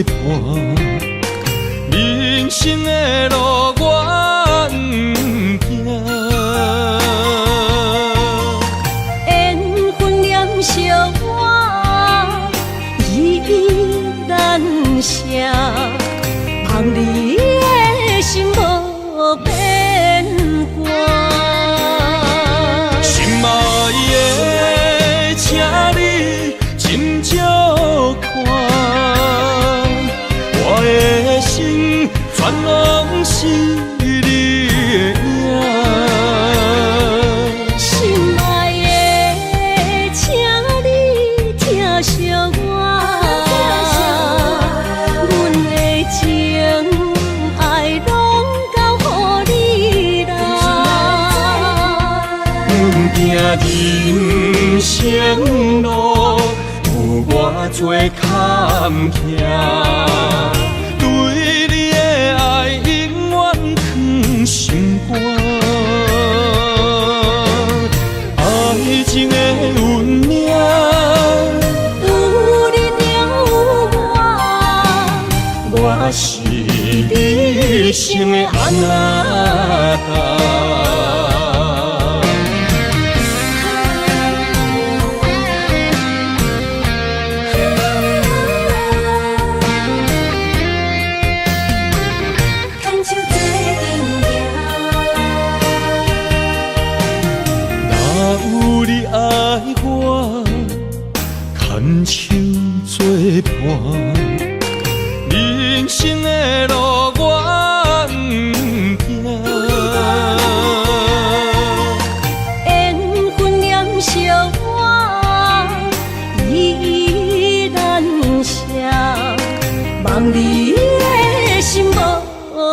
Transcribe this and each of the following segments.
伴，人生的路我不行。缘分念惜我，依然写，望你的心无变卦。心爱的，请你斟酌看，我的心全拢是你的影。心爱的，请你疼惜我，阮的情爱拢交予你啦。阮行人生路，有偌多坎坷，对你的爱永远藏心肝。爱情的运命，有你才有我是你生的安那达。有你爱我，牵手作伴，人生的路我不行。缘分念惜我，依然写，望你的心无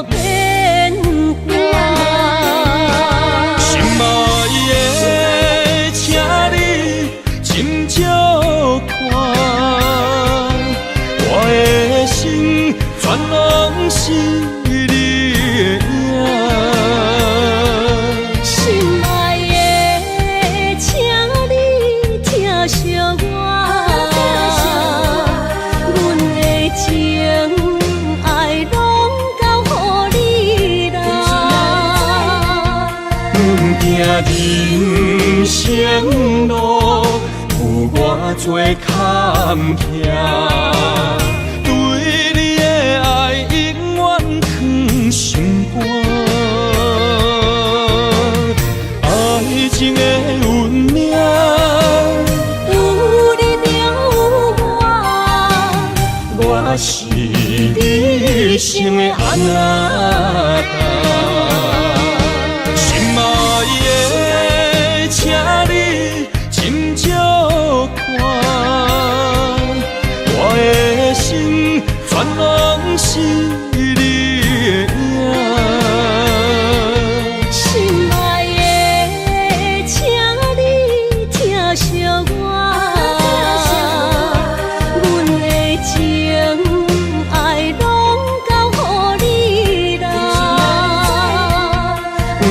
变卦。心爱的，请你斟酌看，我的心全拢是你的影。心爱的，请你疼惜我，阮的情爱拢交予你啦。阮行人生路，有偌多坎坷，对你的爱永远藏心肝。爱情的运命，有你才有我是你生的安那达。心爱的，请你斟酌看，我的心全拢是你的影。心爱的，请你疼惜我，阮的情爱拢交予你啦。阮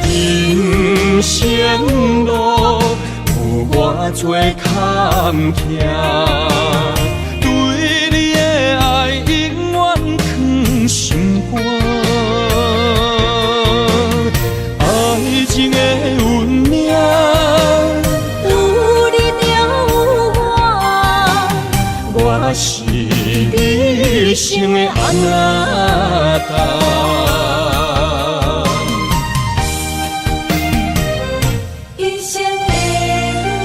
行人生路，有偌多坎坷，对你的爱永远藏心肝。爱情的运命，有你才有我是你生的安那达。一生的路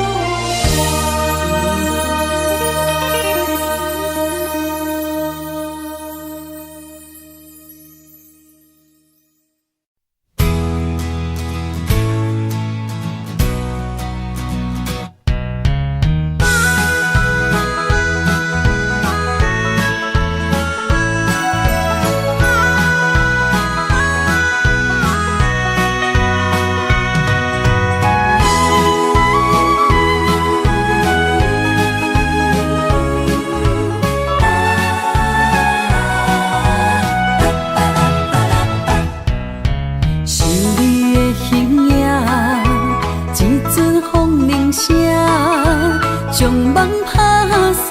将梦打散，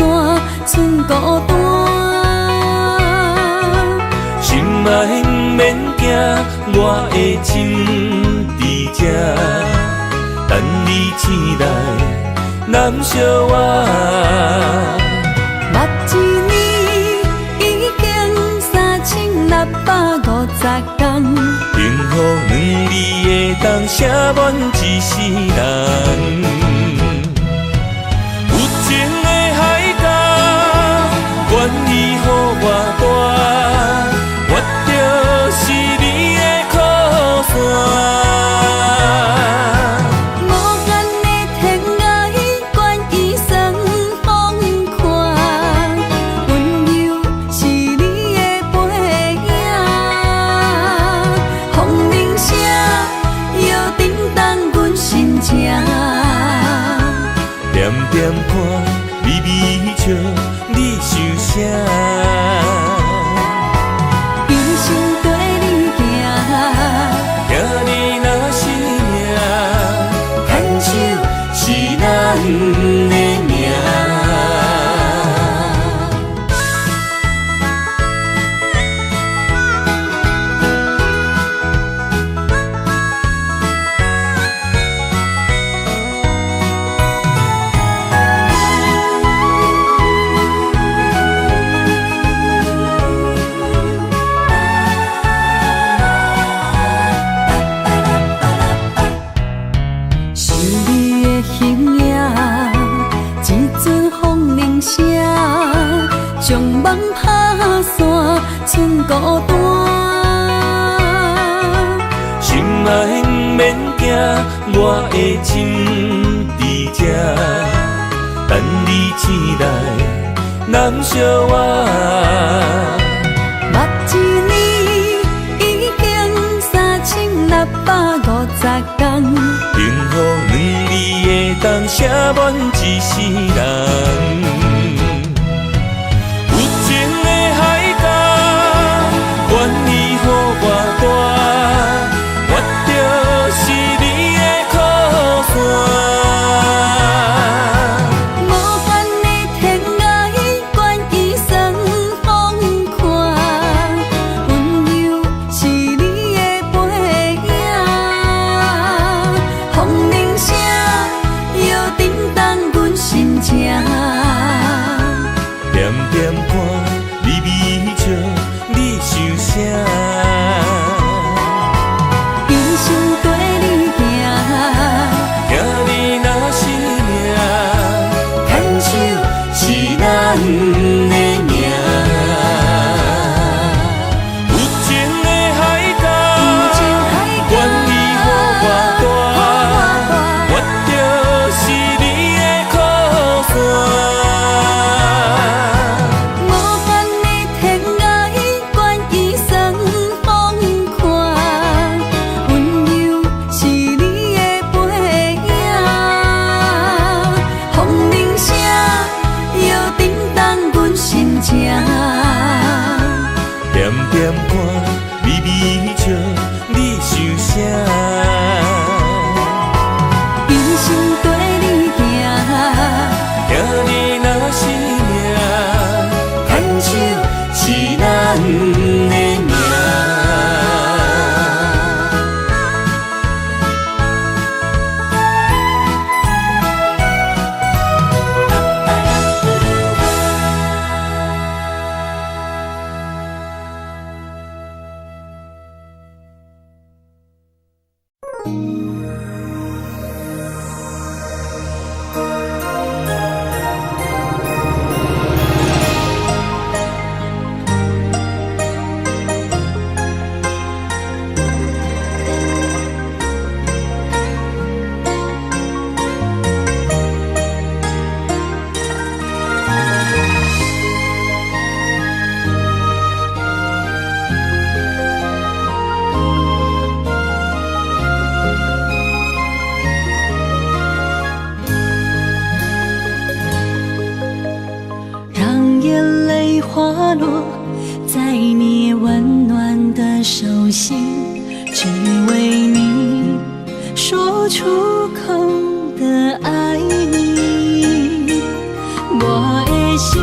剩孤单。我的心伫这，等你醒来，难相偎。目一年已经3650天，幸福两字会当写满一世人。有情的海角，愿意予我大，我就是你的靠山。无间的天涯，愿意算风看，温柔是你的背影。风铃声摇叮当阮心情，点点看，微微笑，你想啥？一生跟你行，行你若是命，牵手是咱的命。想你的形影，一阵风铃声，将梦拍散，剩孤单。心爱不免惊，我的心伫这，等你醒来，难相偎。目一年已经3650天，幸福两字会当写满一世人。有情的海角，愿意予我大，我就是你的靠山。无间的天涯，愿意算风看，温柔是你的背影。风铃声摇叮当阮心情，点点看，微微笑，你想啥？一生跟你行，行你若是命，牵手是咱的命。有情的海角，愿意予我大，我就是你的靠山。无间的天涯，愿意算风看，温柔是你的背影。风铃声摇叮当阮心情，点点看，微微笑，你想啥？一生跟你行，行你若是命，牵手是咱的命。让眼泪滑落在你温暖的手心，只为你说出口的爱你。我的心，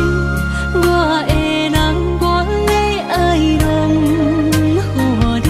我的人，我的爱拢予你。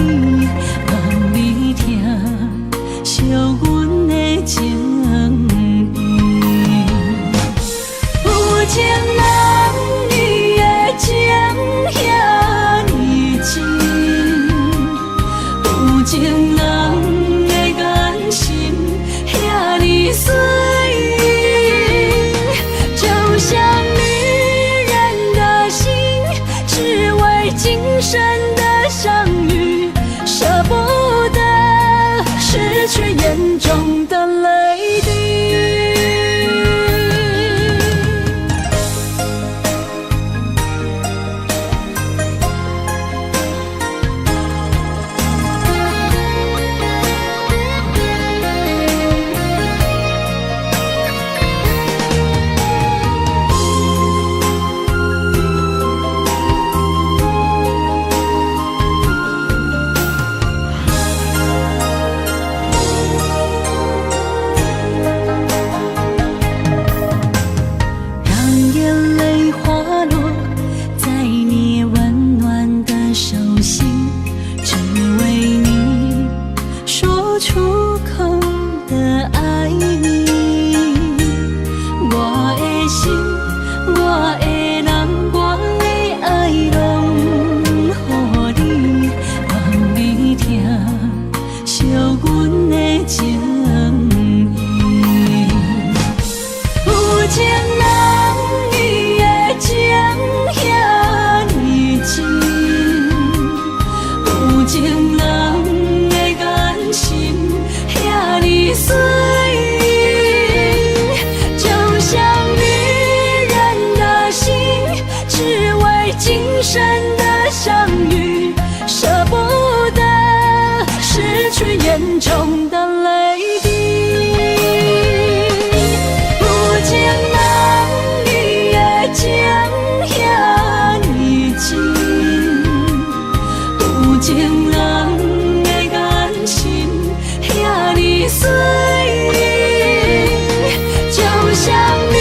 像女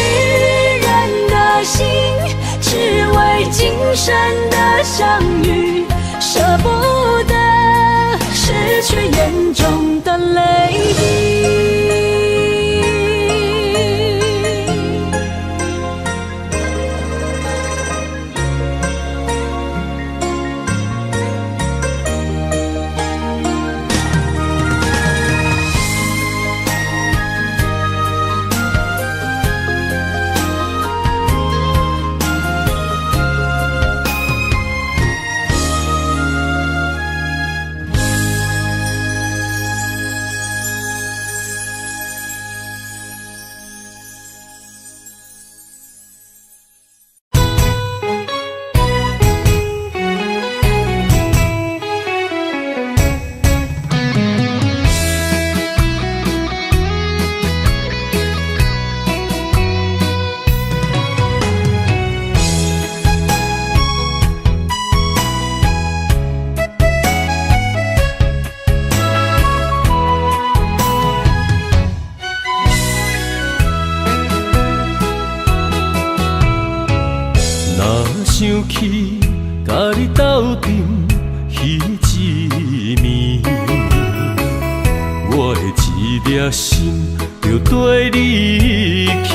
人的心，只为今生的相遇，舍不得失去眼中的泪滴。想起甲你斗阵彼一暝，我的一粒心就跟你去。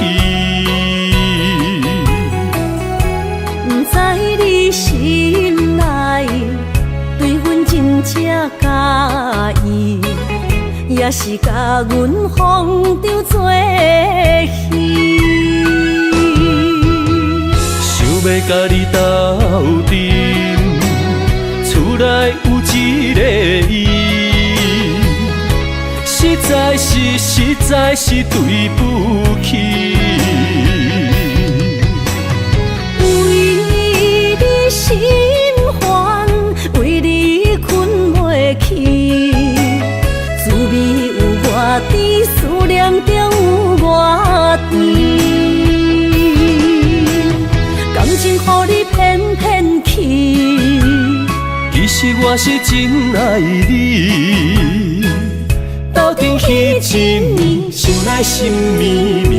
不知你心内对阮真正介意，也是甲阮放着做戏。要甲你斗阵，厝内有一个伊，实在是对不起。为你心烦，为你困袂去，滋味有外甜，思念就有外甜。感情予你骗骗去，其实我是真爱你。斗阵彼一暝，想来心绵绵。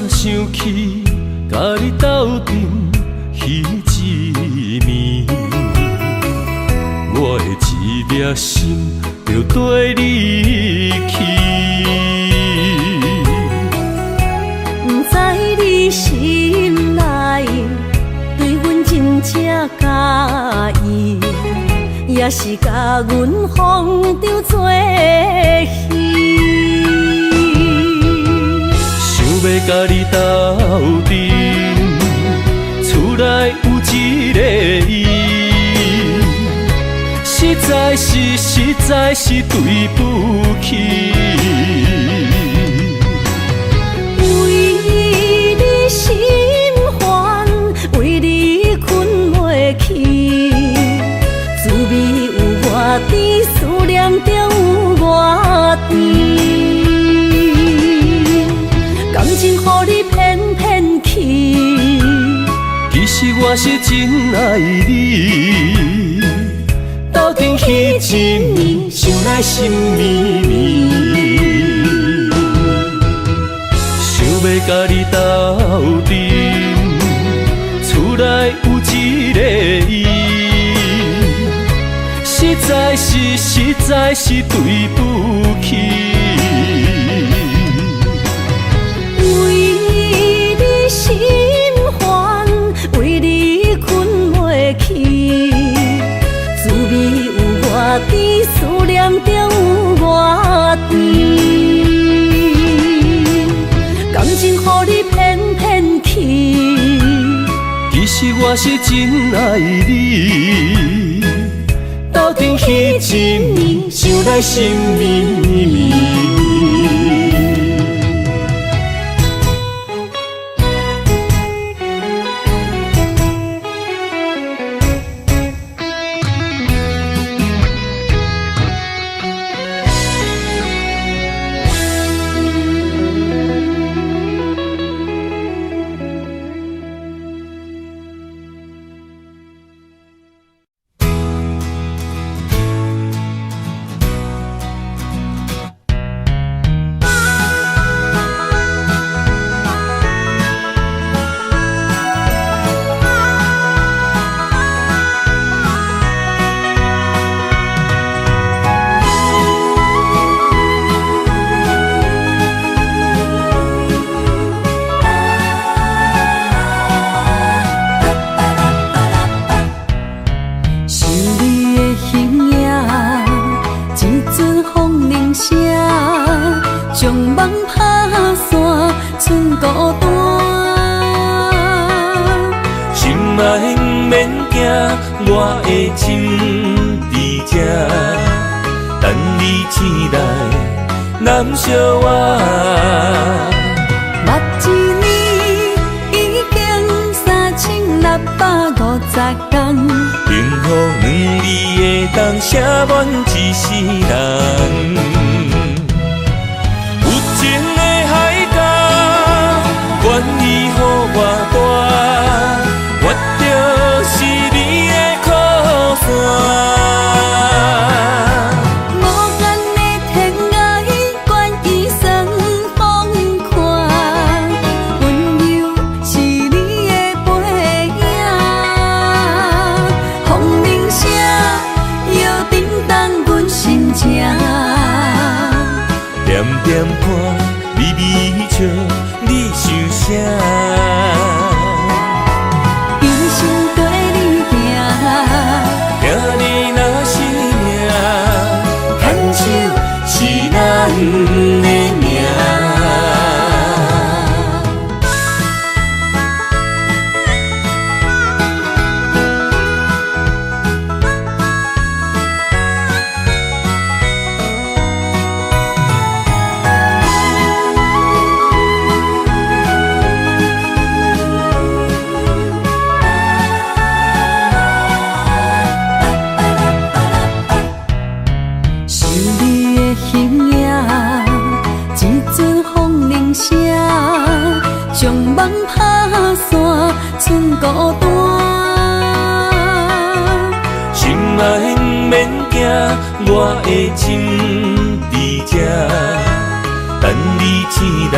想起甲你斗阵彼一暝，我的一粒心就跟你去。不知你心内对阮真正介意，也是甲阮放着做戏。要甲你斗阵，厝内有一个伊，实在是对不起。为你心烦，为你困袂去，滋味有外甜，思念就有外甜。感情予你骗骗去，其实我是真爱你。斗阵彼一暝，想来心绵绵。想要甲你斗阵，厝内有一个伊，实在是对不起。心烦，为你困袂去，滋味有外甜，思念就有外甜。感情予你骗骗去，其实我是真爱你。斗阵彼一暝，想来心绵绵。梦打散，剩孤单。心爱不免惊，我的心伫这，等你醒来，难相偎。目一年已经3650天，幸福两字会当写满一世人。有情的海角，愿意予我大，我就是你的靠山。无限的天涯，愿意算风看，温柔是你的背影。风铃声摇叮当阮心情，点点看，微微笑，你想啥？一生跟你行，听你若是命，牵手是咱的命。想你的形影，一阵风铃声，将梦打散，剩孤单。心爱不免惊，我的心伫这，等你醒来，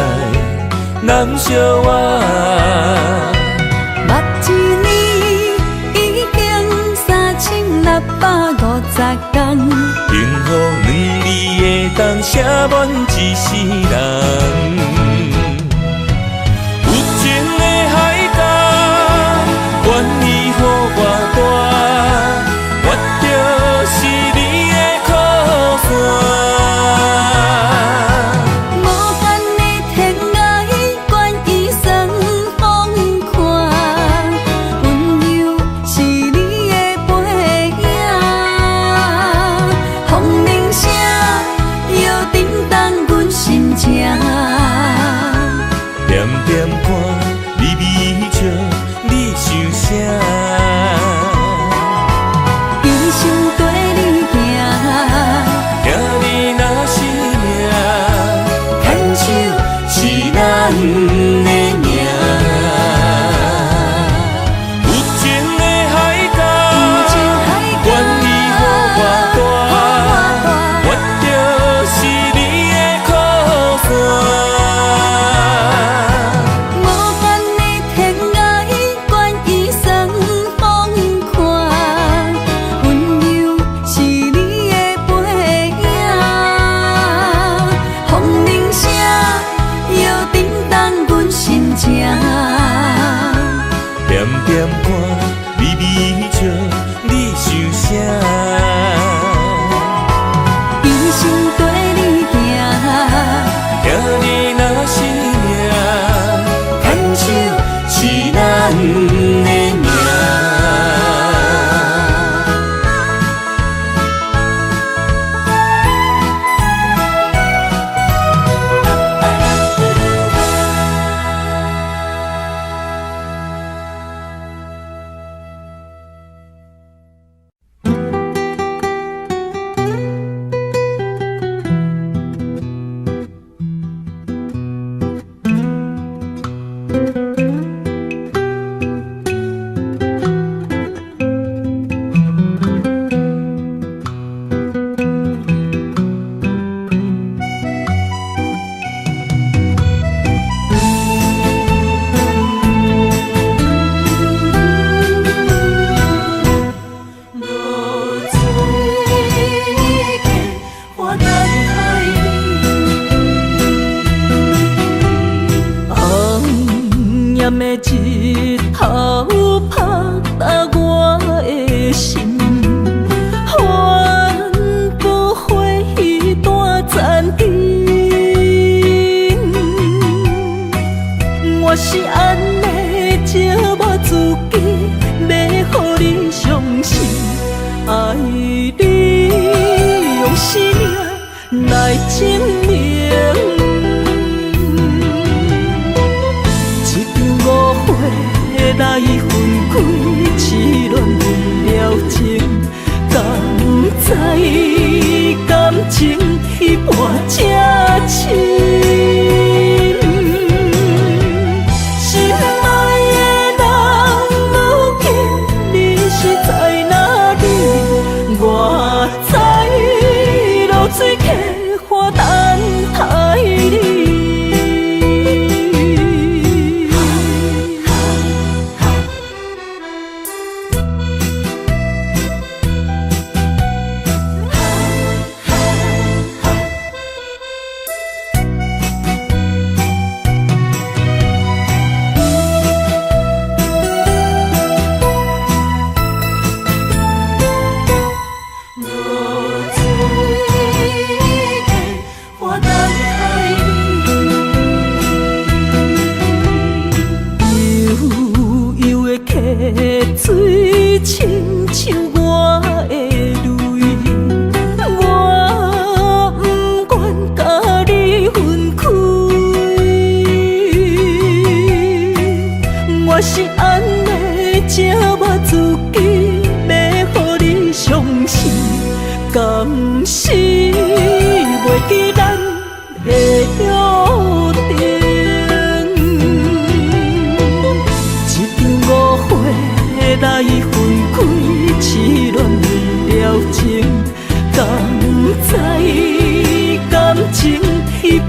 难相偎。目一年已经3650天，幸福两字会当写满一世人。有情的海角，愿意予我大，我就是你的靠山。无限的天涯，愿意算风看，温柔是你的背影。风铃声摇叮当阮心情，点点看，微微笑，你想啥？一生跟你行，听你若是命，牵手是咱的命。有情的海角，愿意予我大，我就是你的靠山。无限的天涯，愿意算风看，温柔是你的背影。风铃声摇叮当阮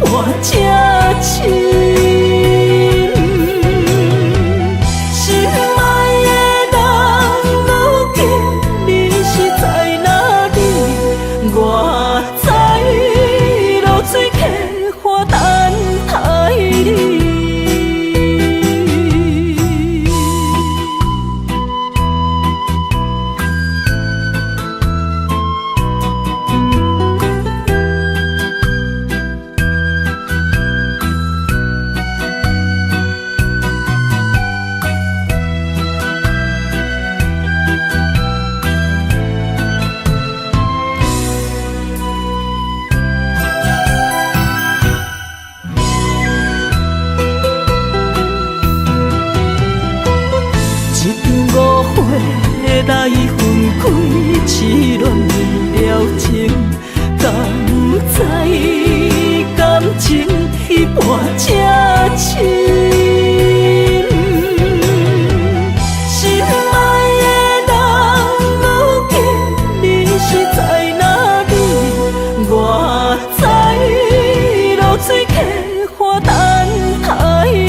半才深。心爱的人，如今你是在哪里？我在落水溪花等待你。来分开，痴恋为了情，敢知感情一半才深。心爱的人，如今你是在哪里？我在落水溪花等待你。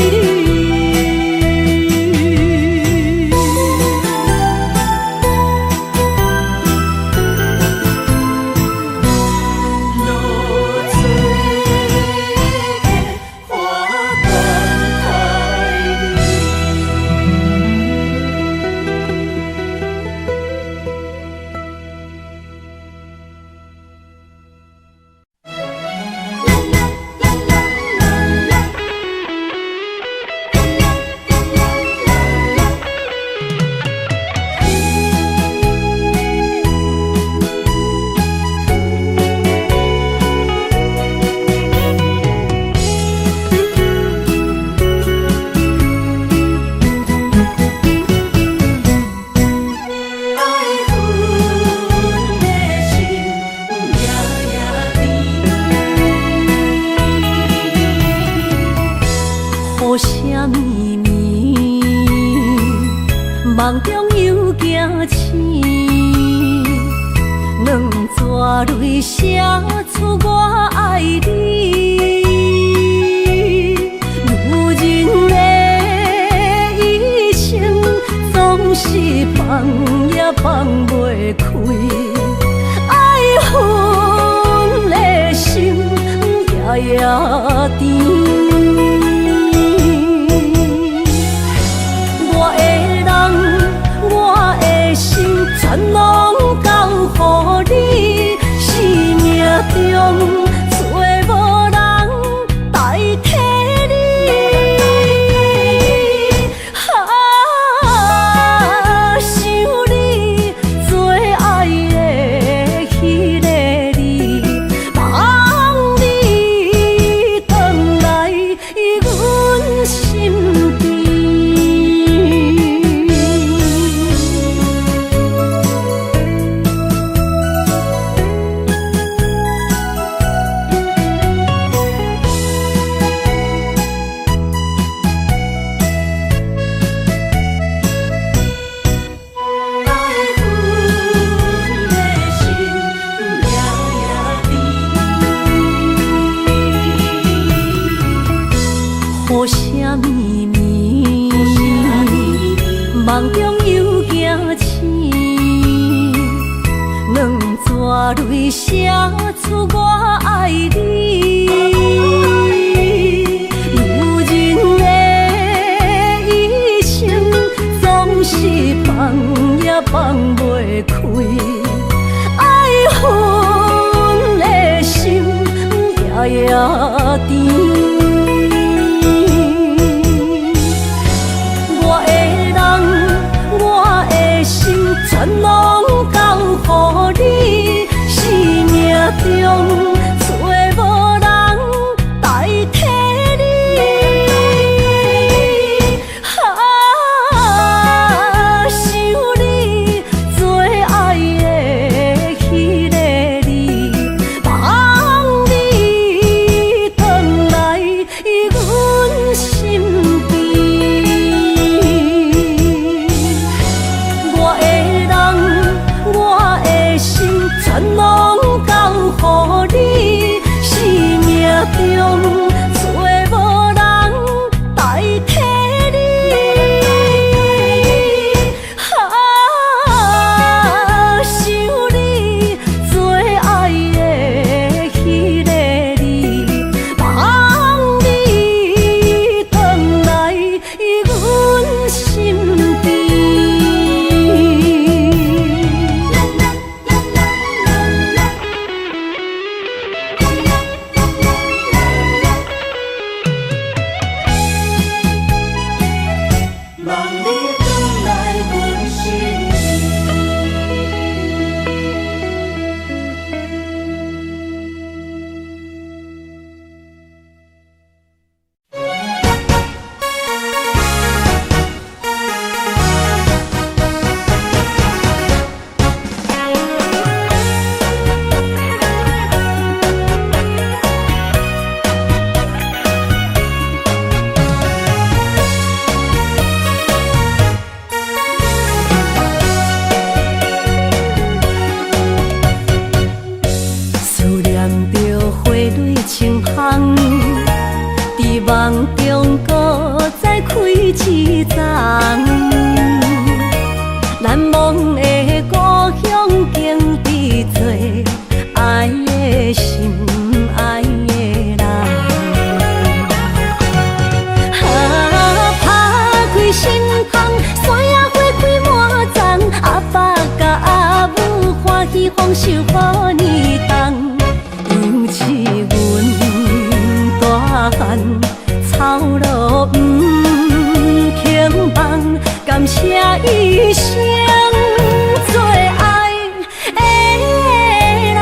梦中又惊醒，两纸泪写出我爱你。女人的一生总是放也放袂开，爱恨的心夜夜甜。全拢交予你，生命中找无人代替你。想你最爱的迄个你，望你回来阮身边。梦中又惊醒，两纸泪写出我爱你。女人的一生总是放也放袂开，爱恨的心夜夜甜。全拢交予你，生命中找无人代替你。想你最爱的迄个你，望你回来阮身边。全拢交予你。中，找无人代替你。想你最爱的迄个你，望你回来阮身边。望你回来阮身思念着花蕊清香，伫梦中搁再开一丛。难忘的故乡，经伫做爱的心，爱的人。拍开心窗，山野花开满丛，阿爸甲阿母欢喜丰收予年冬。尤是阮大汉草路不轻放，感谢一生最爱的人。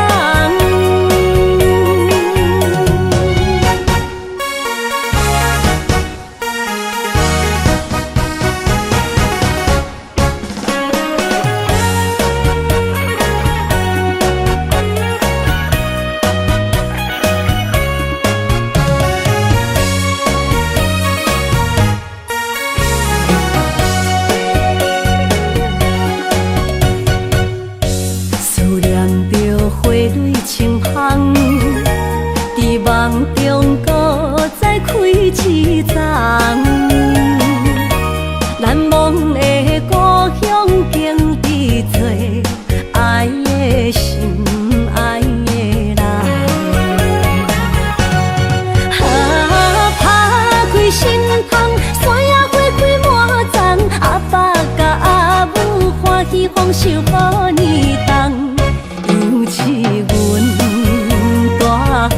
思念着花蕊清香，伫梦中搁再开一丛。难忘的故乡，经伫做爱的心，爱的人。拍开心窗，山野花开满丛，阿爸甲阿母欢喜丰收予年冬。尤是阮大汉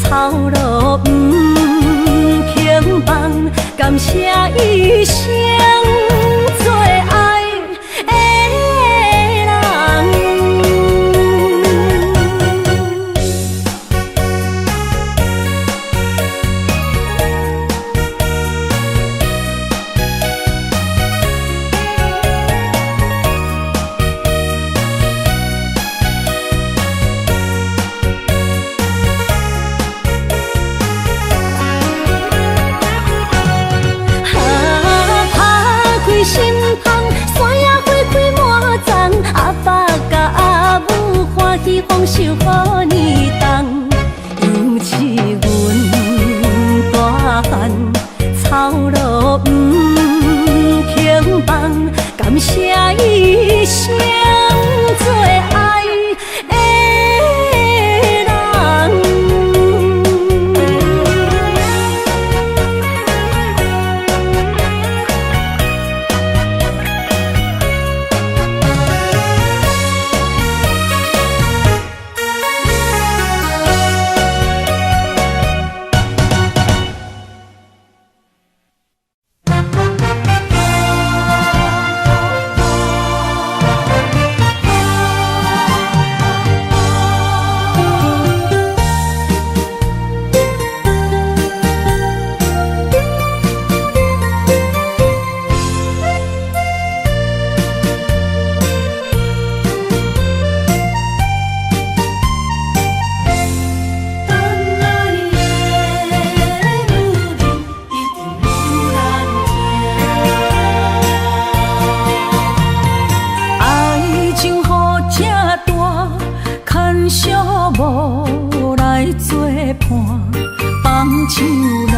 草路不轻放，感谢一生最爱的人。心窗，山野花开满丛，阿爸甲阿母欢喜丰收予年冬。尤是阮大汉草路不轻放，感谢一生最爱的人。手拉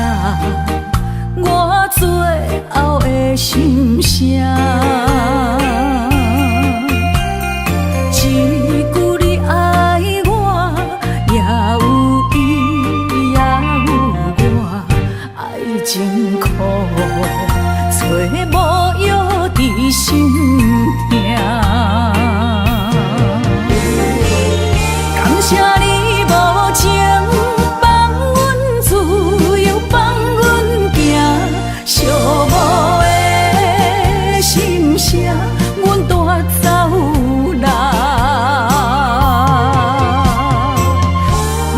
我最后的心声。一句你爱我，也有伊，也有我，爱情苦，找无药伫心痛。感谢你无情，放阮自由，放阮行，寂寞的心声，阮带走啦。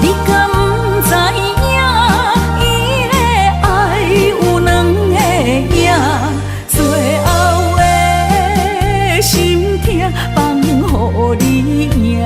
你敢不知影，伊的爱有两个影，最后的心痛放予你赢。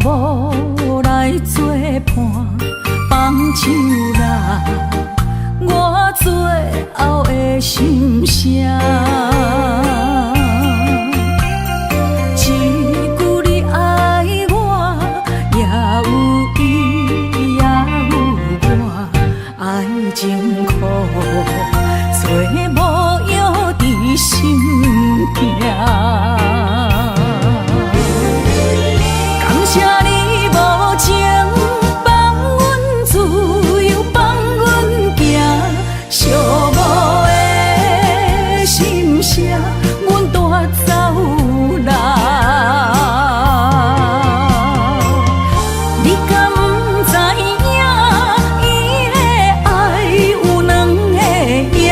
无来作伴，放手拉我最后的心声。一句你爱我，也有伊，也有我，爱情苦，找无药伫心痛。谢你无情，放阮自由，放阮行，寂寞的心声，阮带走啦。你敢不知影，伊的爱有两个影，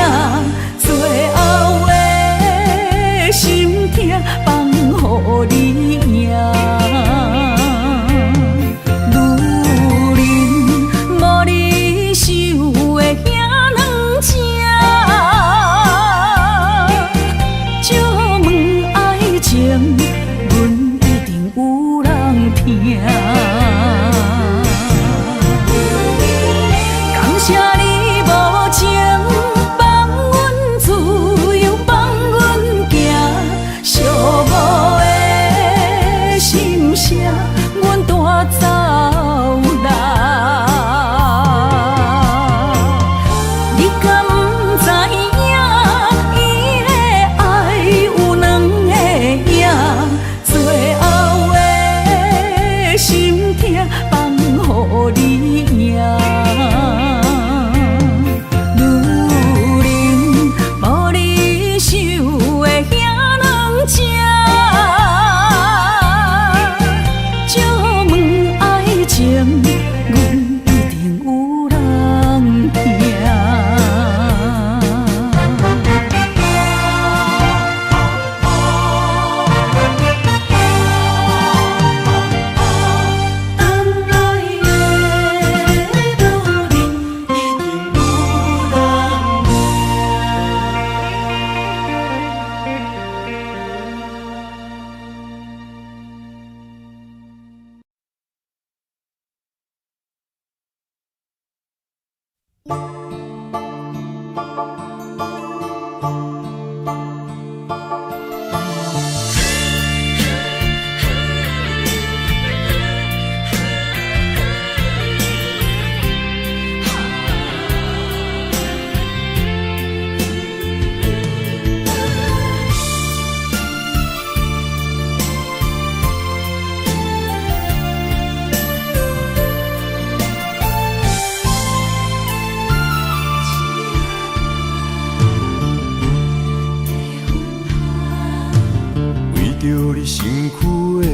着你身躯的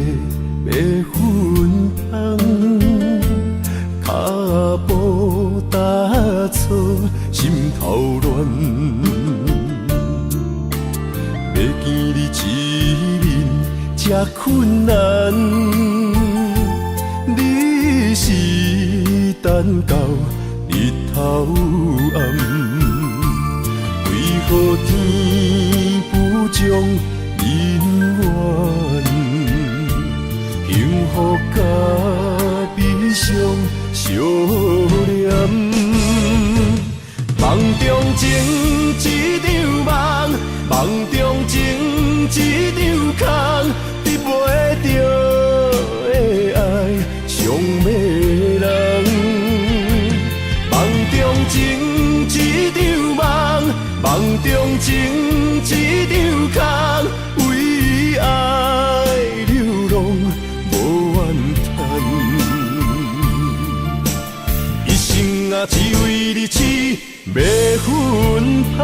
白粉香，脚步踏错，心头乱。要见你一面这困难，你是等到日头暗，为何天不将人怨？幸福甲悲伤相连，梦中情一场梦，梦中情一场空，得袂着的爱上迷人。梦中情一场梦，梦中情一场空，为爱流浪无怨叹，一生啊只为你痴迷魂香。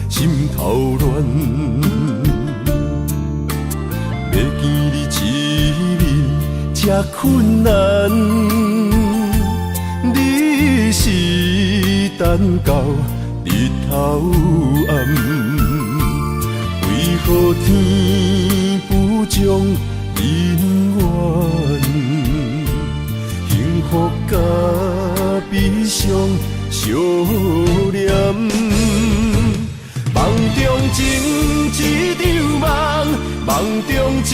心头乱，要见你一面这困难，你是等到日头暗，为何天不将人怨？幸福甲悲伤相连。梦中情一场梦，梦中情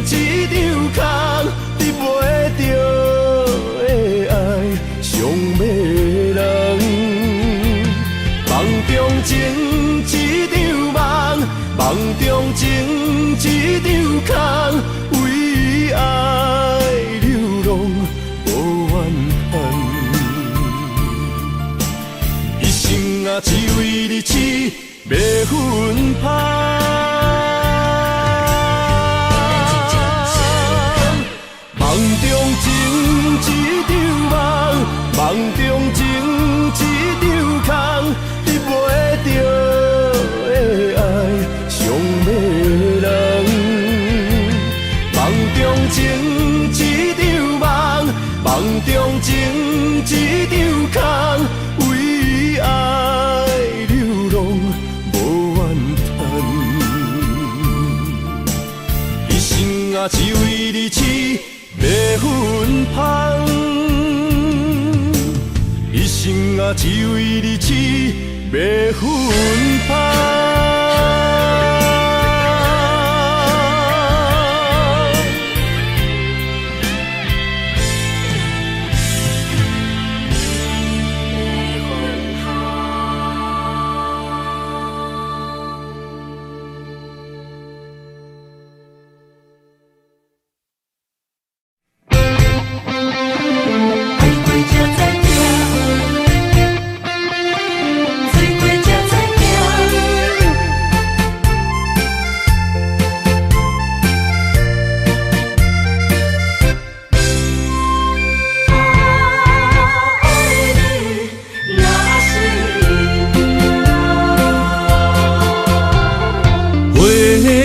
一场空，得袂着的爱上迷人。梦中情一场梦，梦中情一场空，为爱流浪无怨叹，一生啊只为你痴迷魂香。梦中情一场梦，梦中情一场空，得袂着的爱上迷人。梦中情一场梦，梦中情一场空，为爱流浪无怨叹，一生啊只为你痴迷魂香，一生啊只为你痴迷魂香。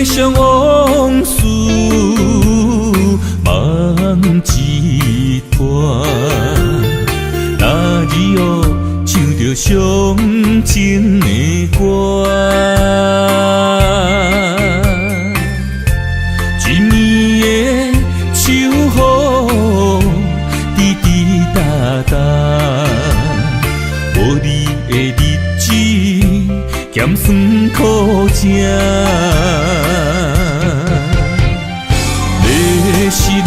想往事梦一段，那日后唱着伤情的歌，一年的秋雨滴滴答答，无你的日子咸酸苦涩。是个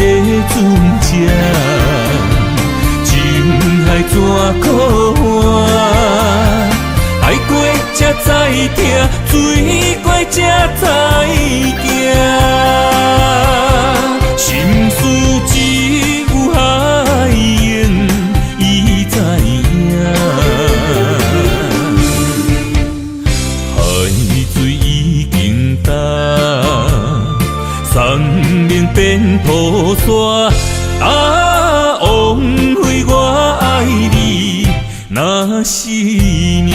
船只，情海怎可水怪才知行。心事只有海燕伊知影，海水已经干，山面变土沙。枉费我爱你那是命。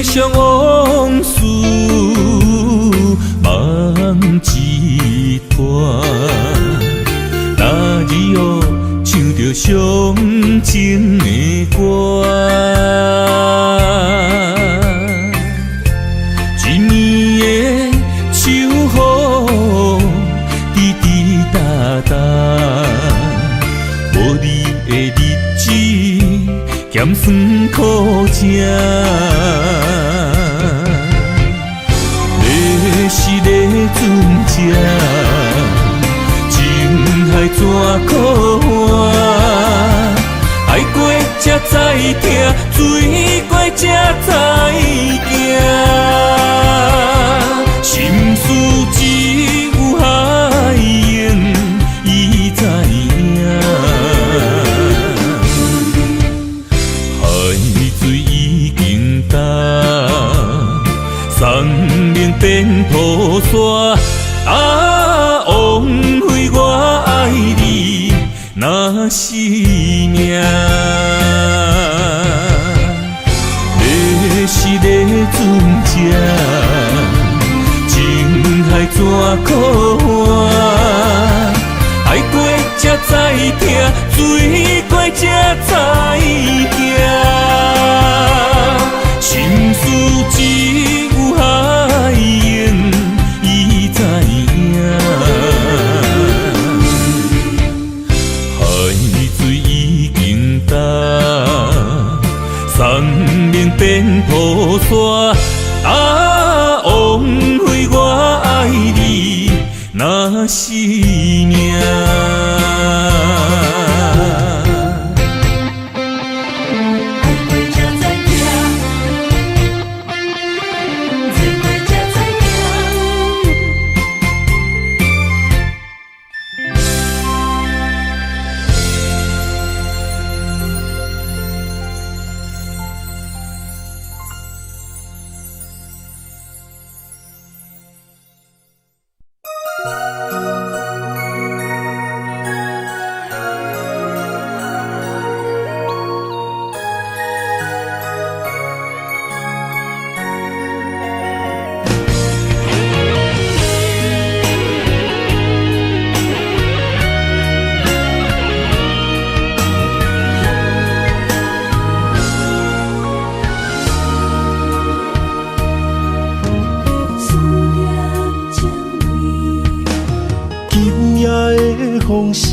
想往事梦一段，那日哦唱着伤情的歌，一年的秋雨滴滴答答，无你的日子咸酸苦吃。是个船只，情海怎可换？爱过才知疼，水过才知行。心事只有海燕伊知影，海水已经干。山面变土沙，枉费我爱你那是命。要是个船只，情海怎可换？爱过才知疼，水过才知行。心事只有海燕伊知影，海水已经干，山面变土沙，枉费我爱你那是命。风声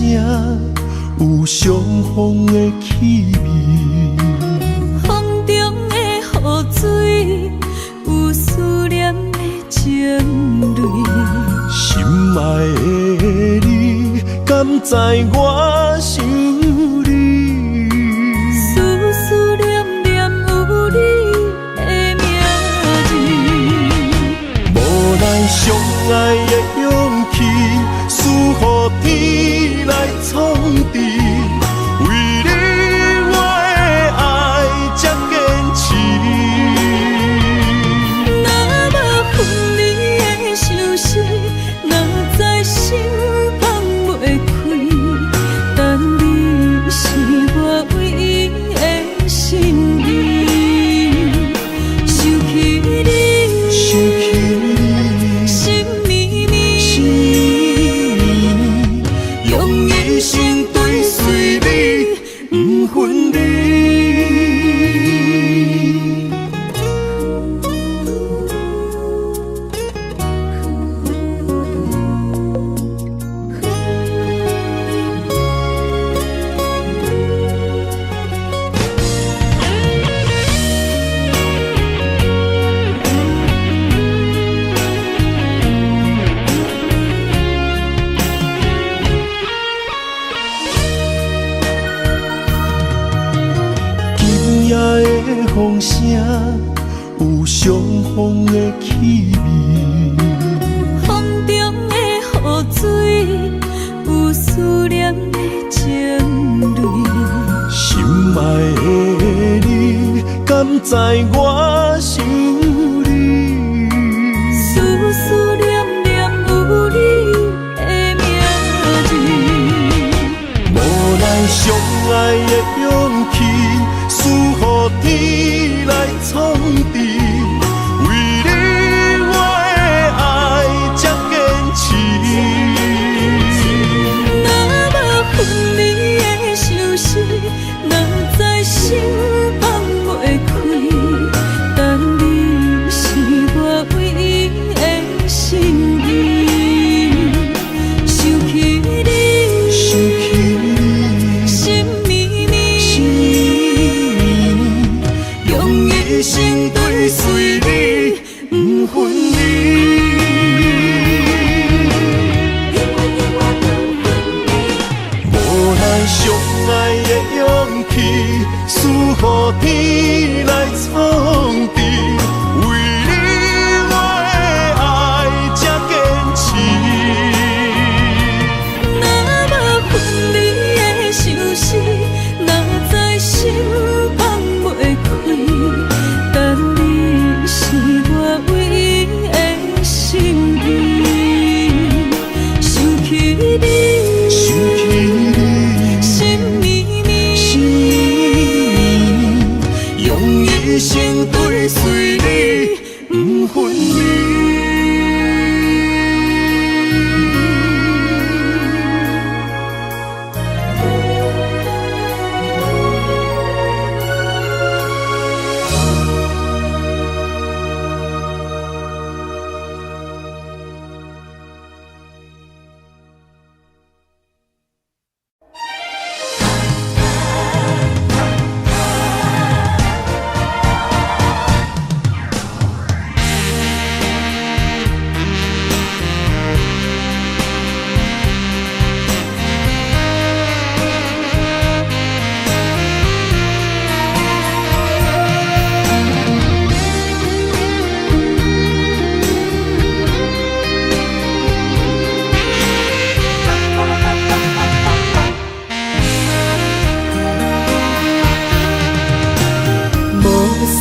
有相逢的气味，风中的雨水有思念的情泪。心爱的你，敢知我想你？思思念念有你的名字，无咱相爱的勇气，赐予天来创治。为你我的爱才坚持。若无分离的相思，哪知心放袂开。但你是我唯一的心意，想起你，心绵绵，心的气味。风中的雨水，有思念的情泪。心爱的你，敢知我想你？思思念念有你的名字。无奈相爱的勇气，输予天来创治。为你我的爱才坚持。若无分离的相思，若在心放袂开。但你是我唯一的心意，想起你，心绵绵，用一生追随你，不分离。无奈相爱的勇气，输予天来创治。为你我的爱才坚持。若无分离的相思，若在心放袂开。但你是我唯一的心意，想起你，心绵绵，用一生追随你，不分离。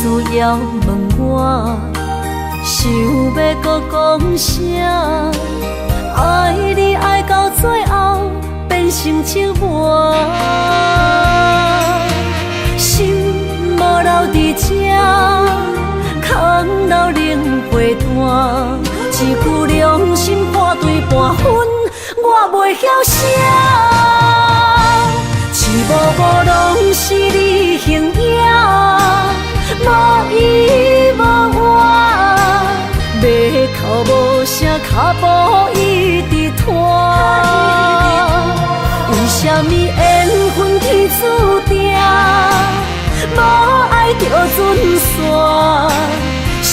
需要问我，想要搁讲啥？爱你爱到最后变成寂寞，心无留伫这，空留冷陪伴。一句良心半对半分，我袂晓写。一幕幕拢是你形影。无依无我，马口无声，脚步一直拖。为什么缘分天注定，无爱就准线？声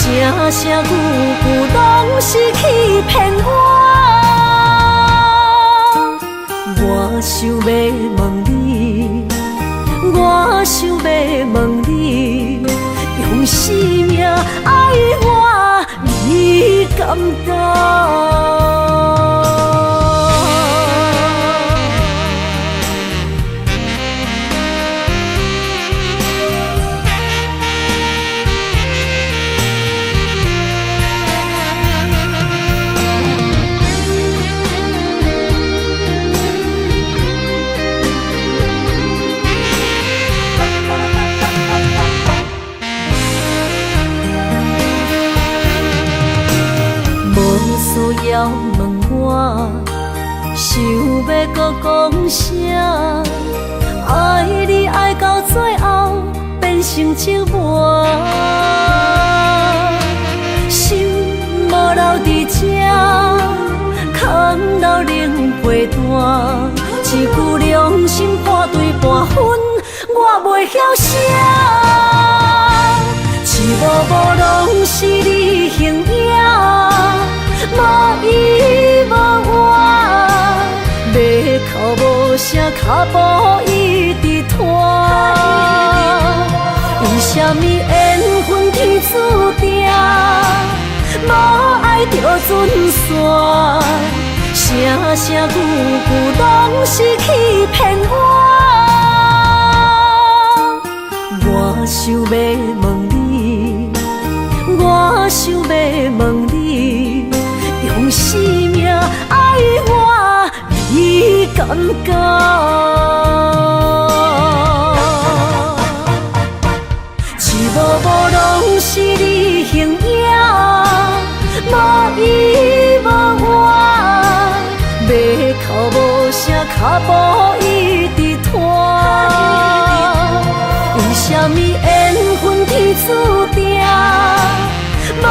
声句句拢是欺骗我。我想要问你，我想要问你。用生命爱我，你敢当？需要问我，想要搁讲啥？爱你爱到最后变成寂寞，心无留伫这，空留冷陪伴。一句良心半对半分，我袂晓写。一幕幕拢是你形影。无依无我，马口无声，脚步一直拖。为什么缘分天注定？着准线，声声句句拢是欺骗我。我想要问你，我想要问你，用生命爱我，你敢敢？一幕幕拢是你形影，无依无我，袂哭无声，脚步一直拖。为什么缘分天注定，无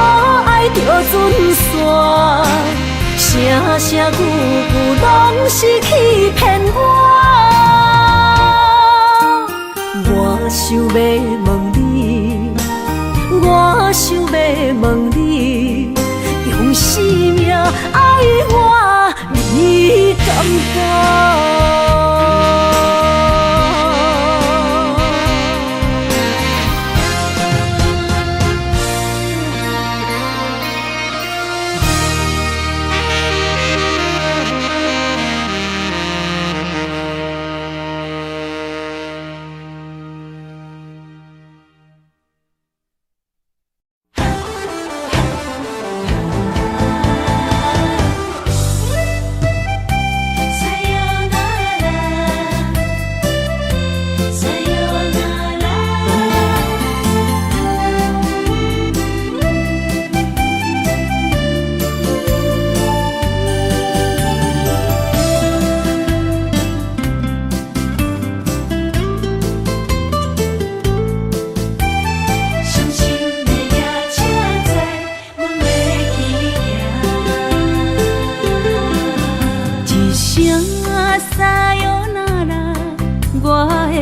爱着准线，声声句句拢是欺骗我。我想要问你，我想要问你，用生命爱我，你敢敢？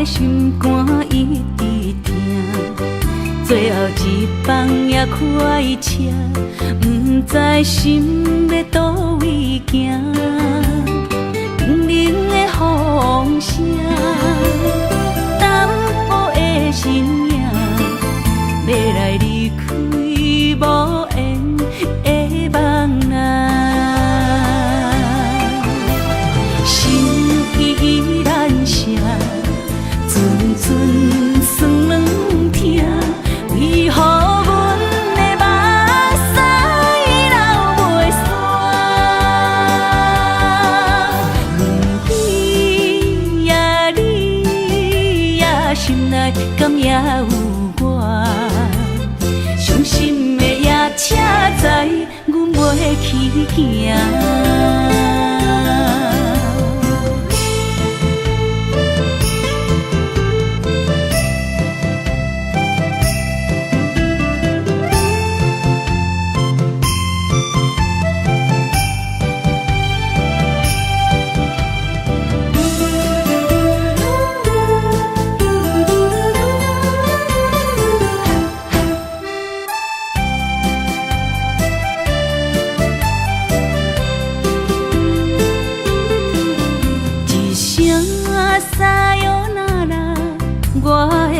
心肝一直疼，最后一放也开车，不知心要倒位行。冷冷的风声，淡薄的身影，要来离开无缘的梦啊，心依然声。阵阵酸软疼，为何阮的目屎流袂煞？问你呀，你呀，心内敢也有我？伤心的夜车载，阮袂去行。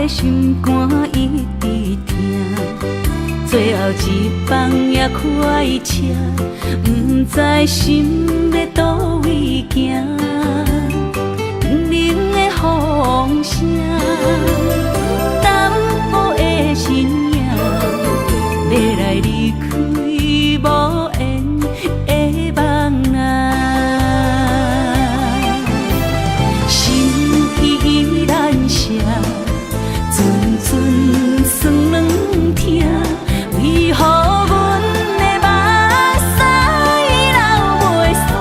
心肝一直疼，最后一放也开车，不知心要倒位行。冷冷的风声，淡薄的身影，要来离开无缘的梦啊，心依然声。阵阵酸软疼，为何阮的目屎流袂煞？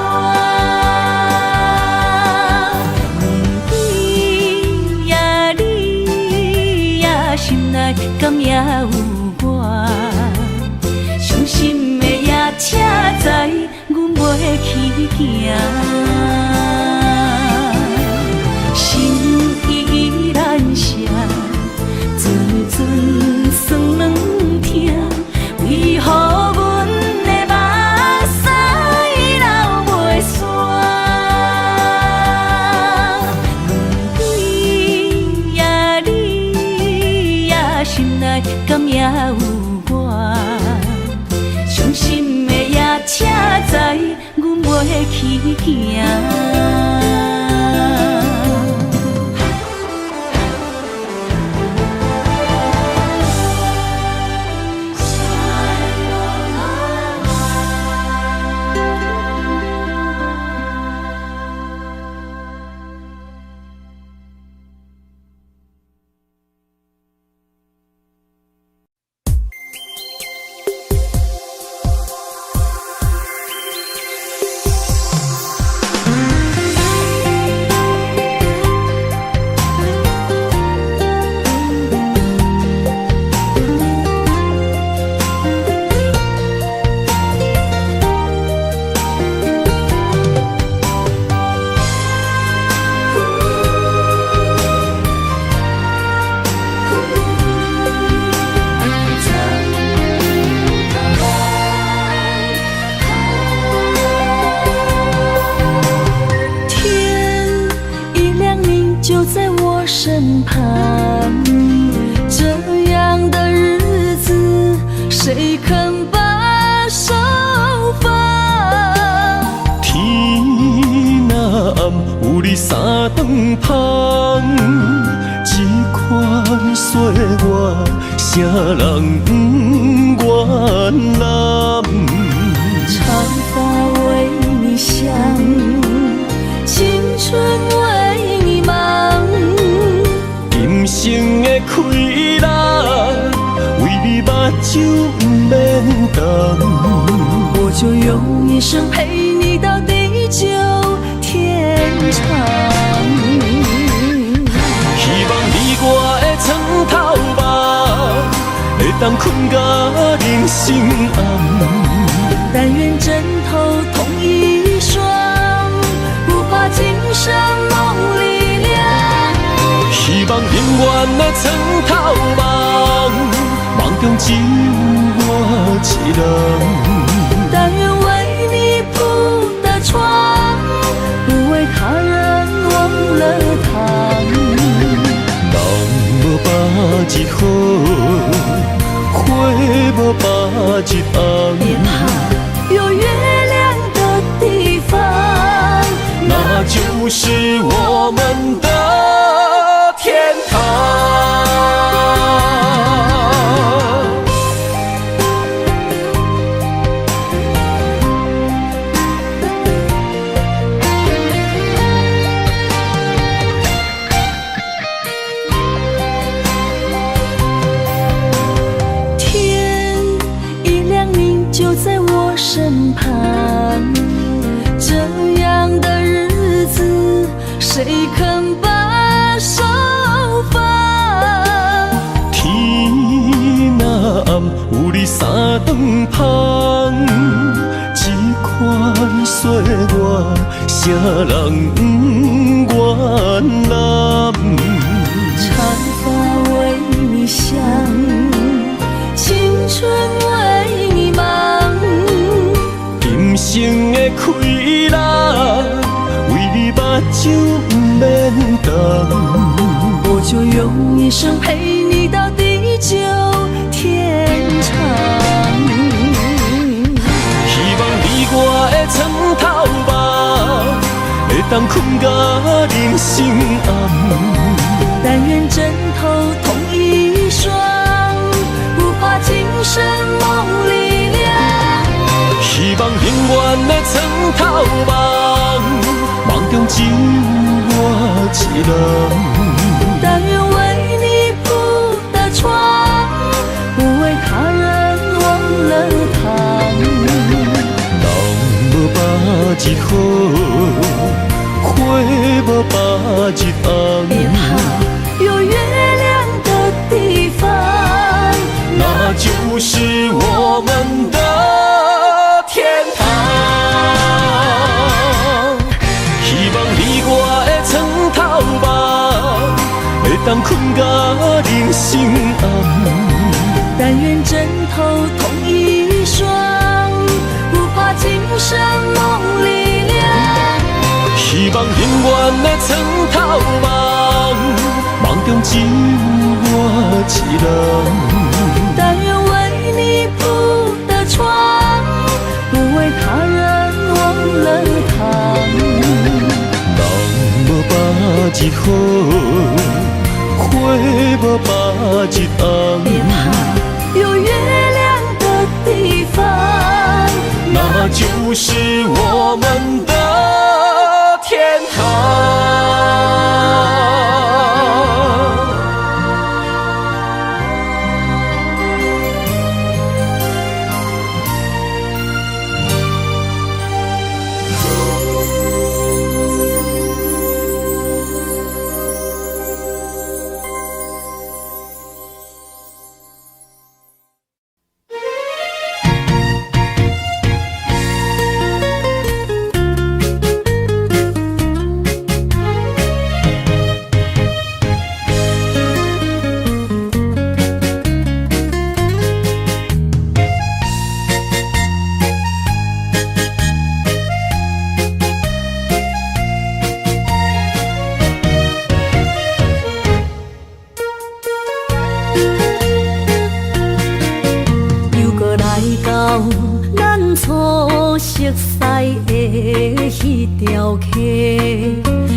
问你呀，你呀，心内敢也有我？伤心的夜车载，阮袂去行。心依然声。阵阵酸软疼，为何阮的目屎流袂煞？问你呀，你呀，心内敢也有我？伤心的夜会去行。身旁，这样的日子谁肯把手放？天若暗，有你三顿香，这款岁月，啥人不愿揽？长发为你香，青春为你忙。今生的快乐，为你目睭不免干。我就用一生陪你到地久天长。希望你我的床头梦，会当困到人生暗。但愿枕头同一双，不怕今生梦里凉。希望永远的床头梦，梦中只有我一人。但愿为你铺的床，不为他人忘了烫。人无百日好，花无百日红。别怕，有月亮的地方，那就是我们的天堂。天一亮你就在我身旁，这样的日子谁肯把手放？天若暗，有你三顿香，这款岁月，啥人不愿揽？长发为你香，青春为你忙。今生的快乐，为你目睭不免干。我就用一生陪你到地久天长。希望你我的床头梦，会当困到人生暗。但愿枕头同一双，不怕今生梦里凉。希望永远的床头梦，梦中只有我一人。但愿为你铺的床，不为他人忘了烫。人无百日好，花无百日红。别怕，有月亮的地方，那就是我们的天堂。希望你我的床头梦，会当困到人生暗。但愿枕头同一双，不怕今生梦里凉。希望永远的床头梦，梦中只有我一人。但愿为你铺的床，不为他人忘了日好，花无把日红。有月亮的地方，那就是我们的天堂。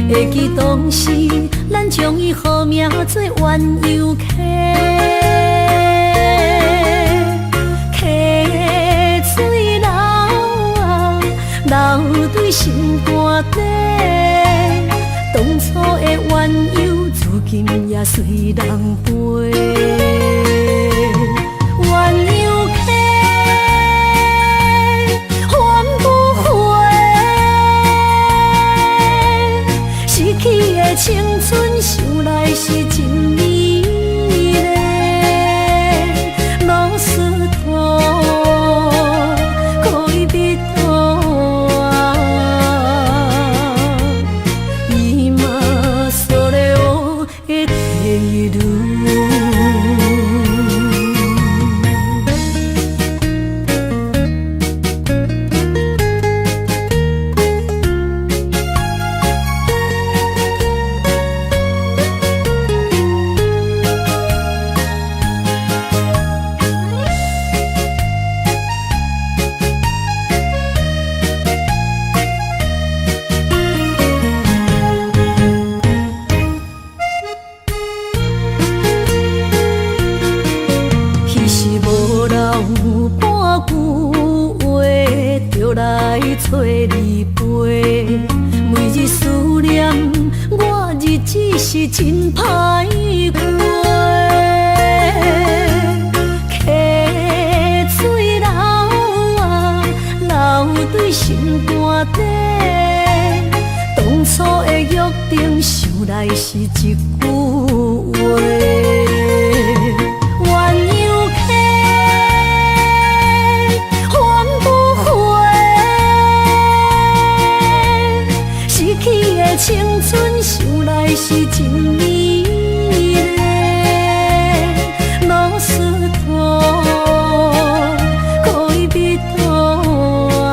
会记当时，咱将伊号名做鸳鸯溪，溪水流啊，流对心肝底。当初的鸳鸯，如今也随人飞。青春想来是真美丽，拢是土，可伊必土啊，伊嘛所了的地路。找你陪，每日思念，我日子是真歹过。溪水流啊，流对心肝底。当初的约定，想来是一句话。青春想来是真美丽，拢是土，可伊必土啊，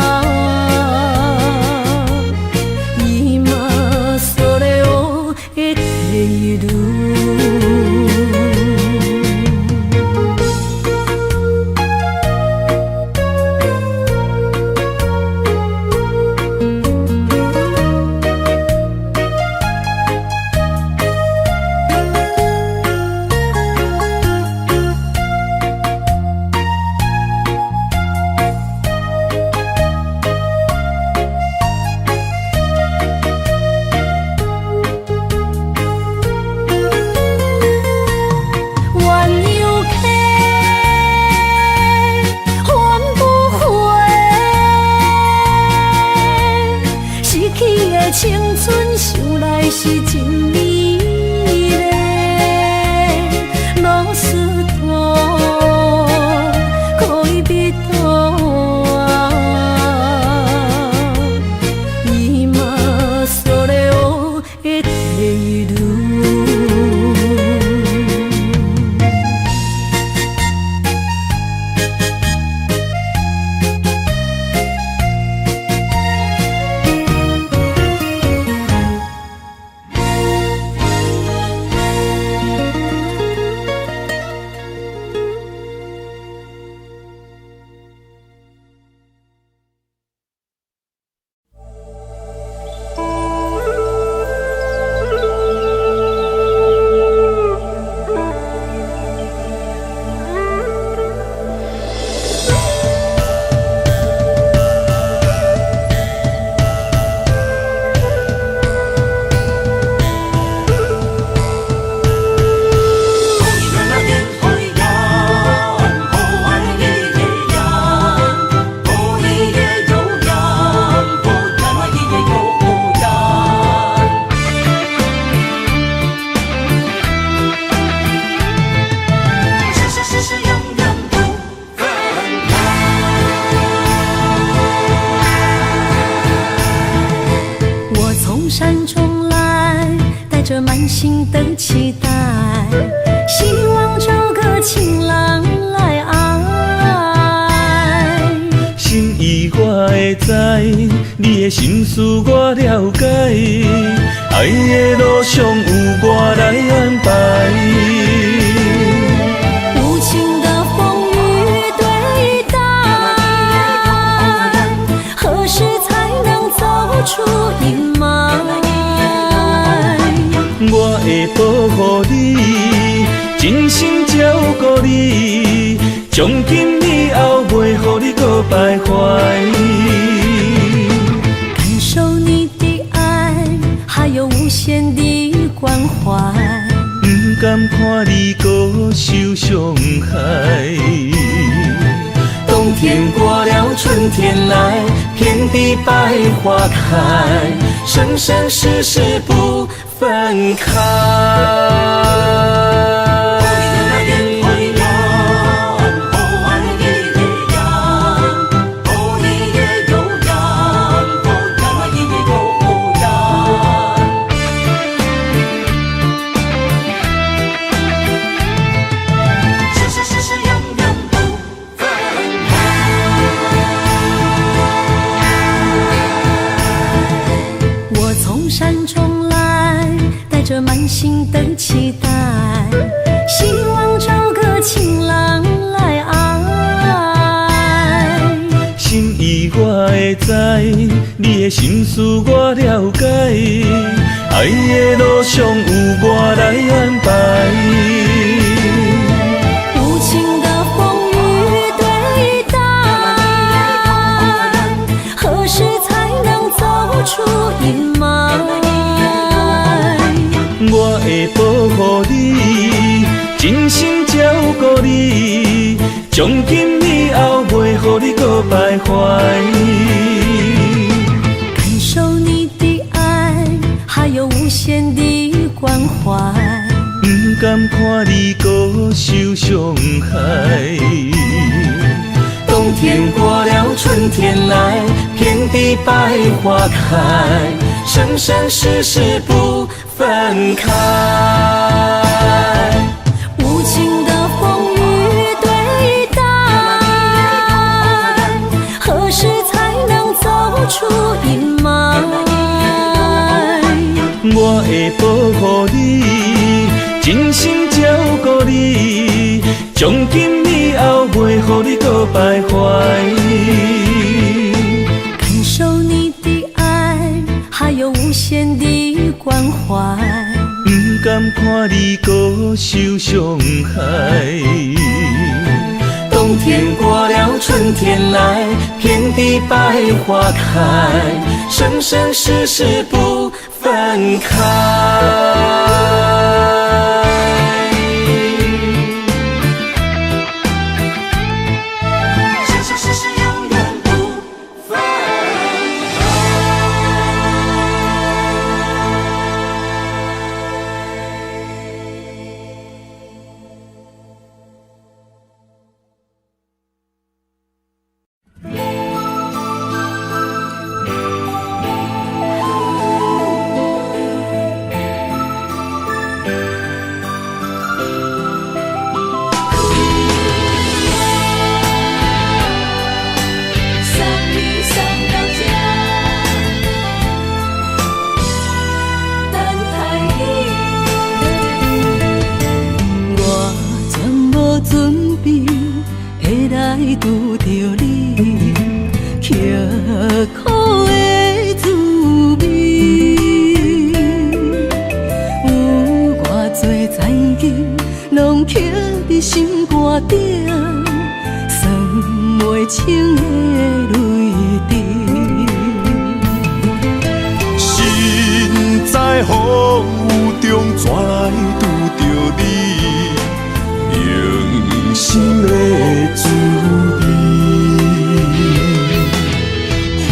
伊嘛所了的地路。青春想来是真美丽，拢是土，可伊必土啊，伊嘛所了的地路。山中来，带着满心的期待，希望找个情郎来爱。心意我会知，你的心思我了解，爱的路上有我来安排。无情的风雨对待，何时才能走出阴霾？我会保护你，真心照顾你，从今以后袂予你搁徘徊。感受你的爱，还有无限的关怀，不甘看你搁受伤害。冬天过了，春天来，遍地百花开，生生世世不分开。山中来，带着满心的期待，希望找个情郎来爱。心意我会知，你的心思我了解，爱的路上有我来安排。无情的风雨对待，何时才能走出阴霾？我会保护你，真心照顾你，从今以后袂予你搁徘徊。感受你的爱，还有无限的关怀，不甘看你搁受伤害。冬天过了，春天来，遍地百花开，生生世世不分开。无情的风雨对待，何时才能走出阴霾？我会保护你，真心照顾你，从今以后袂予你搁徘徊。感受你的爱，还有无限的关怀，不甘看你搁受伤害。冬天过了，春天来，遍地百花开，生生世世不分开。拄着你，刻苦的滋味，有偌多知己，拢刻伫心肝顶，算袂清的泪滴。身在风雨中，怎来拄着你？用心的滋味，轰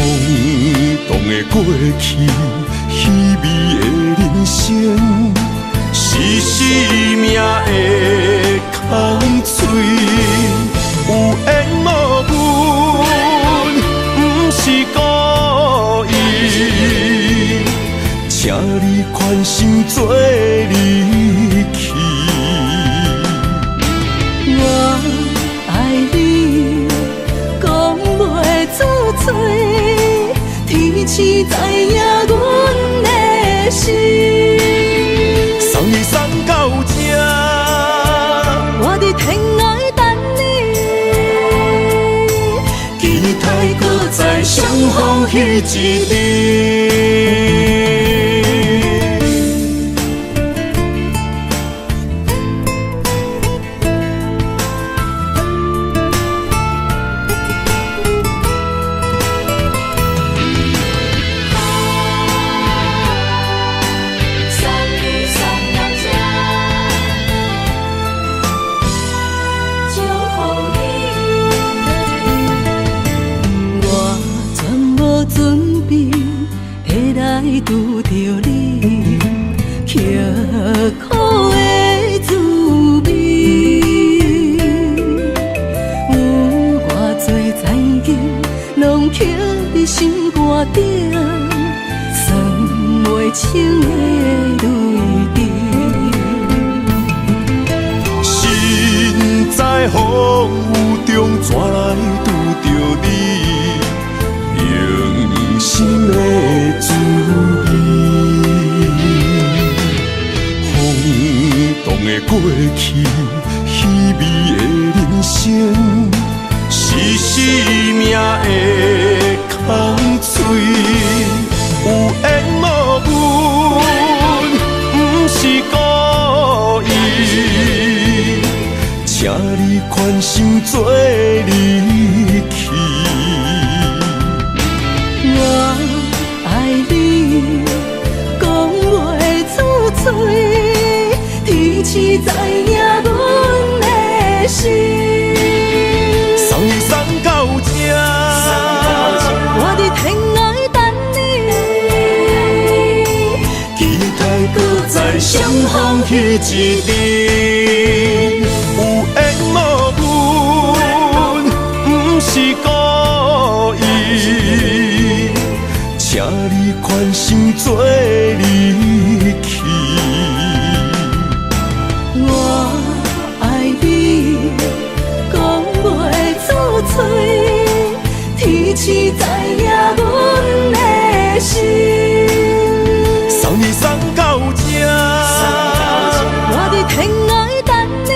动的过去，稀微的人生，是生命的空嘴，有缘无分，不是故意，请款心做离去。我爱你，讲袂出嘴，天赐知影阮的心。送你送到这，我伫天涯等你，期待搁再相逢彼一日。拄着你，刻苦的滋味，有偌多知己，拢刻伫心肝顶，算袂清的泪滴。心在风雨中，怎来拄着你？用心的滋味，风动的过去，稀微的人生，是生命的空嘴，有缘无分，不是故意，请你宽心做离去。我爱你，讲袂出嘴，天赐知影阮的心。送你送到这，我伫天涯等你，期待搁再相逢彼一日。有缘无分，不是故意，请你宽心做离去。我爱你，讲袂出嘴，天赐知影阮的心。送你送到这，我伫天涯等你，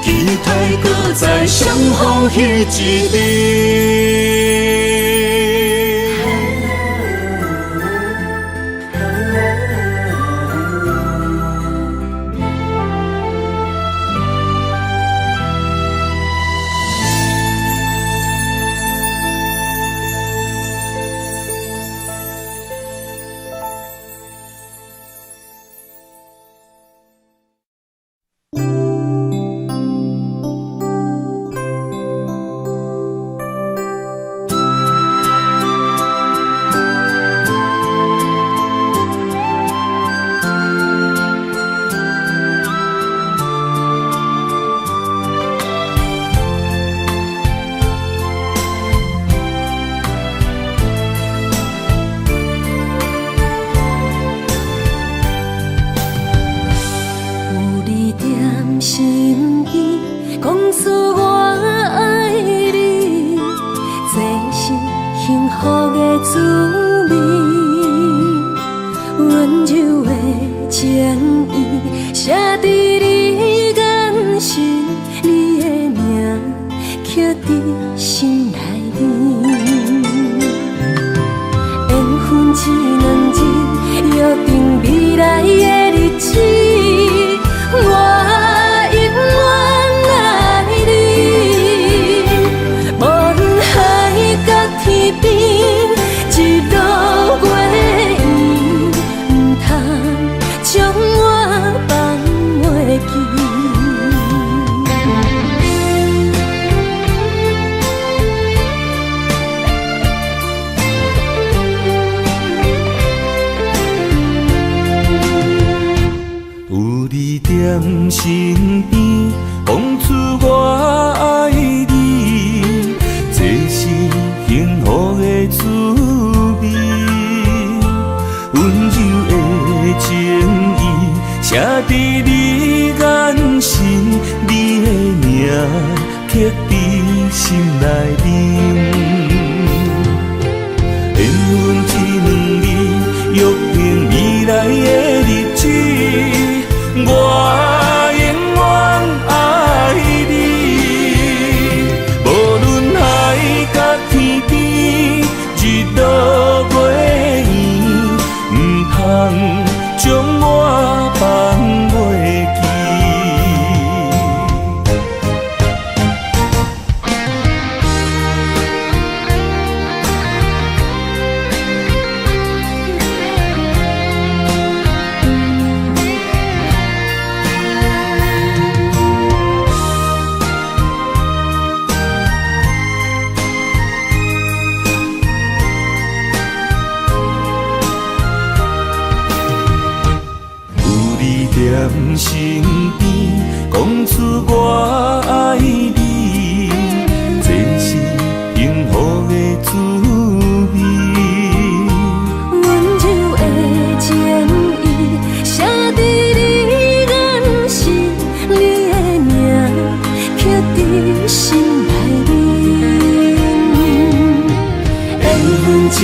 期待搁再相逢彼一日。身边，讲出我爱你，这是幸福的滋味。有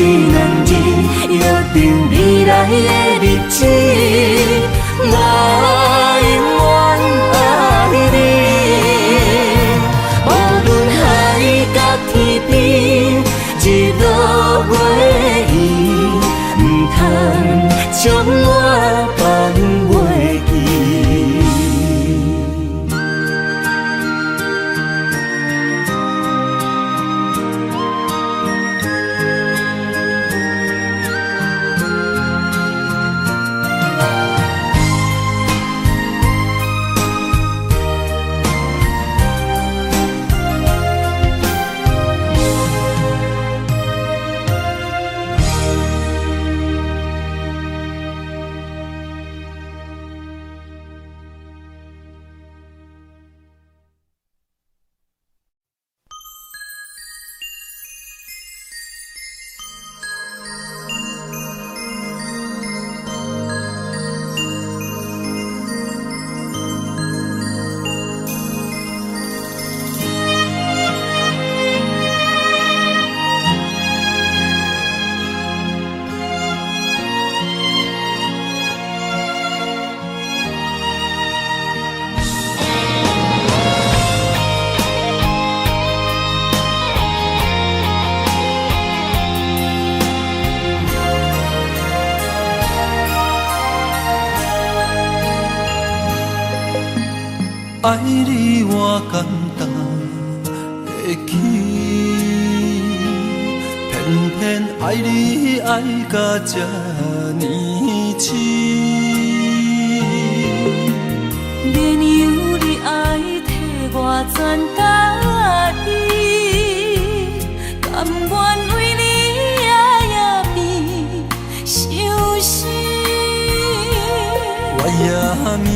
两人约定未来的日子，我永远爱你。无论海角天边，一路袂远，唔通将我放袂记。爱你我简单会起，偏偏爱你爱到这呢深。免由你爱替我全家己，甘愿为你夜夜变伤心。我也眠。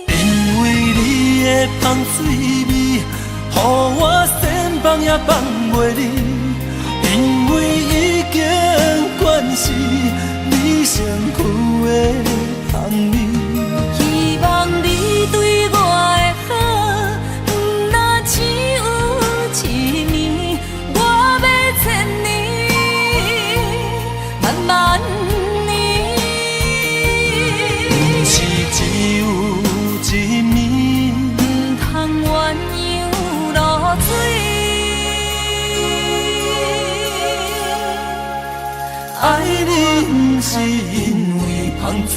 因为你的香水味，予我先放也放袂离。因为已经惯是你身躯的香味。希望你对我的好，不若只有一年，我要千年，慢慢。只有一暝，唔通鸳鸯落水。爱你不是因为香水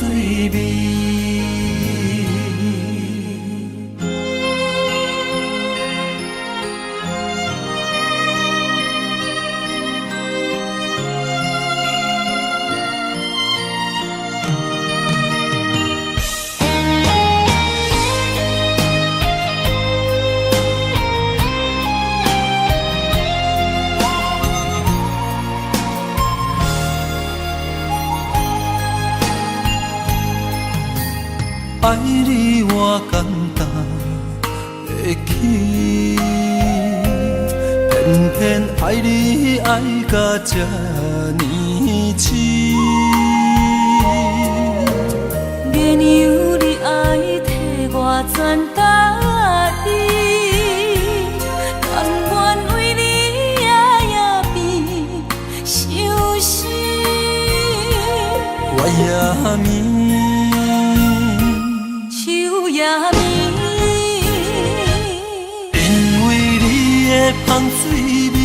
味。爱你我简单会起，偏偏爱你爱到这呢深。免由你爱替我全家己，甘愿为你夜夜变伤心。我也眠。因为你的香水味，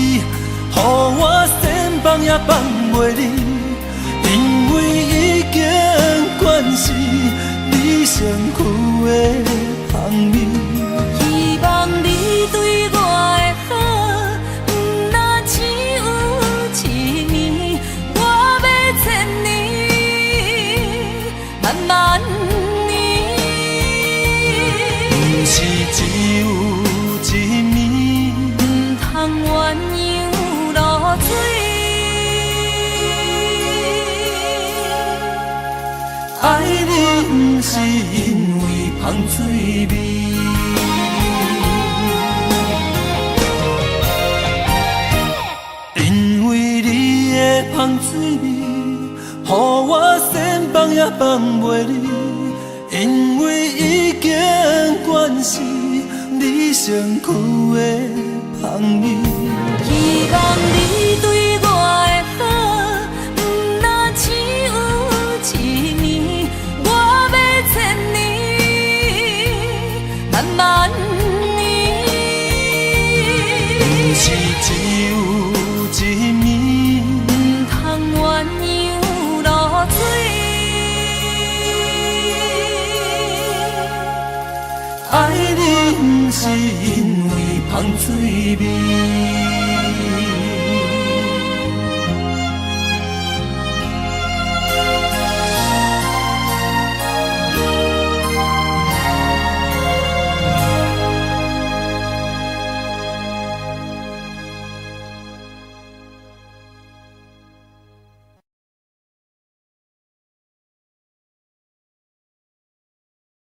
予我先放也放袂离。因为已经惯是你身躯的香味。希望你对我的好，不若只有一年，我要千年，慢慢。是只有一暝，唔通鸳鸯落水。爱你不是因为香水味。因为你的香水味，予我先放也放袂离。因为已经惯是你你身躯的香味。希望你对我的好，不若只有一年，我要千年，万万年。不是只有一暝，不通鸳鸯落水。爱你不是因为香水味。